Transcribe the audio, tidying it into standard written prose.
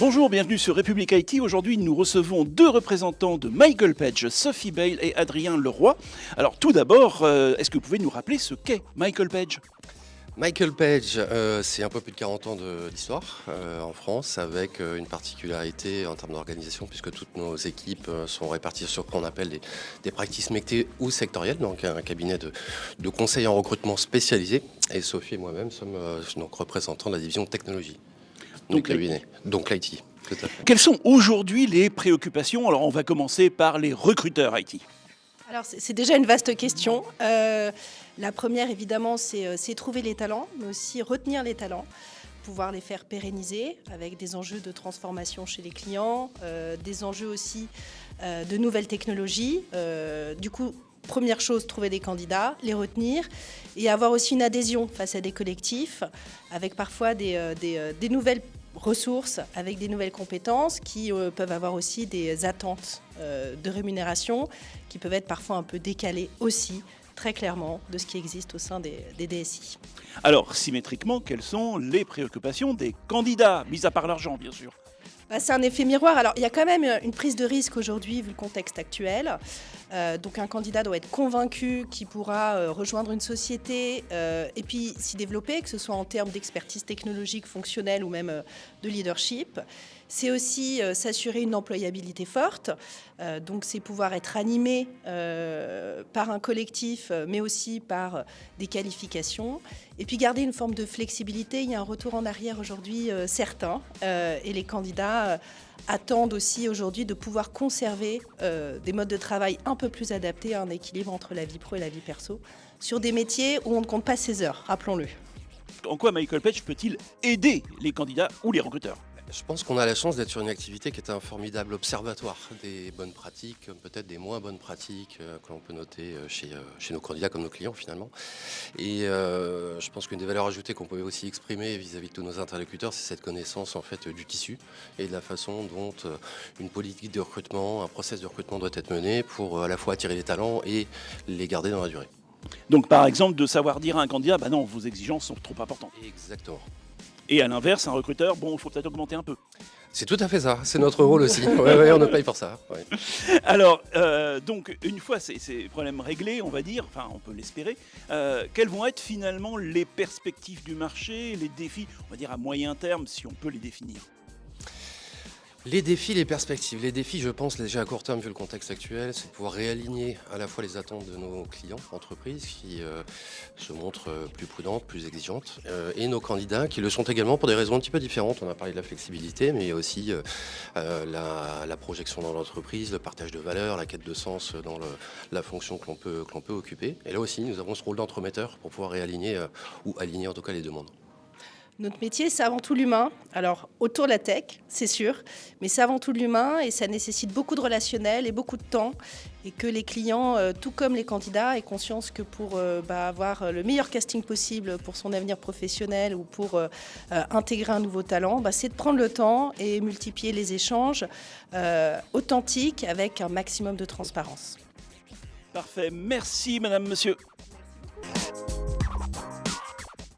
Bonjour, bienvenue sur République IT. Aujourd'hui, nous recevons deux représentants de Michael Page, Sophie Bale et Adrien Leroy. Alors tout d'abord, est-ce que vous pouvez nous rappeler ce qu'est Michael Page ? Michael Page, c'est un peu plus de 40 ans d'histoire en France, avec une particularité en termes d'organisation, puisque toutes nos équipes sont réparties sur ce qu'on appelle des practices métiers ou sectorielles, donc un cabinet de conseil en recrutement spécialisé. Et Sophie et moi-même sommes donc représentants de la division technologie du cabinet, donc l'IT. Tout à fait. Quelles sont aujourd'hui les préoccupations ? Alors on va commencer par les recruteurs IT. Alors c'est déjà une vaste question. La première, évidemment, c'est trouver les talents, mais aussi retenir les talents, pouvoir les faire pérenniser avec des enjeux de transformation chez les clients, des enjeux aussi de nouvelles technologies. Du coup, première chose, trouver des candidats, les retenir et avoir aussi une adhésion face à des collectifs avec parfois des nouvelles ressources, avec des nouvelles compétences qui peuvent avoir aussi des attentes de rémunération qui peuvent être parfois un peu décalées aussi, très clairement, de ce qui existe au sein des DSI. Alors symétriquement, quelles sont les préoccupations des candidats, mis à part l'argent bien sûr ? C'est un effet miroir. Alors, il y a quand même une prise de risque aujourd'hui, vu le contexte actuel. Donc, un candidat doit être convaincu qu'il pourra rejoindre une société et puis s'y développer, que ce soit en termes d'expertise technologique, fonctionnelle ou même de leadership. C'est aussi s'assurer une employabilité forte. Donc, c'est pouvoir être animé par un collectif, mais aussi par des qualifications. Et puis, garder une forme de flexibilité. Il y a un retour en arrière aujourd'hui certain. Et les candidats attendent aussi aujourd'hui de pouvoir conserver des modes de travail un peu plus adaptés à un équilibre entre la vie pro et la vie perso, sur des métiers où on ne compte pas ses heures, rappelons-le. En quoi Michael Page peut-il aider les candidats ou les recruteurs ? Je pense qu'on a la chance d'être sur une activité qui est un formidable observatoire des bonnes pratiques, peut-être des moins bonnes pratiques que l'on peut noter chez nos candidats comme nos clients finalement. Et je pense qu'une des valeurs ajoutées qu'on peut aussi exprimer vis-à-vis de tous nos interlocuteurs, c'est cette connaissance en fait du tissu et de la façon dont une politique de recrutement, un process de recrutement doit être mené pour à la fois attirer les talents et les garder dans la durée. Donc par exemple de savoir dire à un candidat, bah non, vos exigences sont trop importantes. Exactement. Et à l'inverse, un recruteur, bon, il faut peut-être augmenter un peu. C'est tout à fait ça, c'est notre rôle aussi. Ouais, on nous paye pour ça. Ouais. Alors, donc, une fois ces problèmes réglés, on va dire, enfin, on peut l'espérer, quelles vont être finalement les perspectives du marché, les défis, on va dire à moyen terme, si on peut les définir ? Les défis, les perspectives. Les défis, je pense, déjà à court terme, vu le contexte actuel, c'est de pouvoir réaligner à la fois les attentes de nos clients, entreprises, qui se montrent plus prudentes, plus exigeantes, et nos candidats, qui le sont également pour des raisons un petit peu différentes. On a parlé de la flexibilité, mais aussi la projection dans l'entreprise, le partage de valeurs, la quête de sens dans la fonction que l'on peut occuper. Et là aussi, nous avons ce rôle d'entremetteur pour pouvoir réaligner, ou aligner en tout cas les demandes. Notre métier, c'est avant tout l'humain. Alors, autour de la tech, c'est sûr, mais c'est avant tout l'humain et ça nécessite beaucoup de relationnel et beaucoup de temps. Et que les clients, tout comme les candidats, aient conscience que pour avoir le meilleur casting possible pour son avenir professionnel ou pour intégrer un nouveau talent, c'est de prendre le temps et multiplier les échanges authentiques avec un maximum de transparence. Parfait, merci madame, monsieur.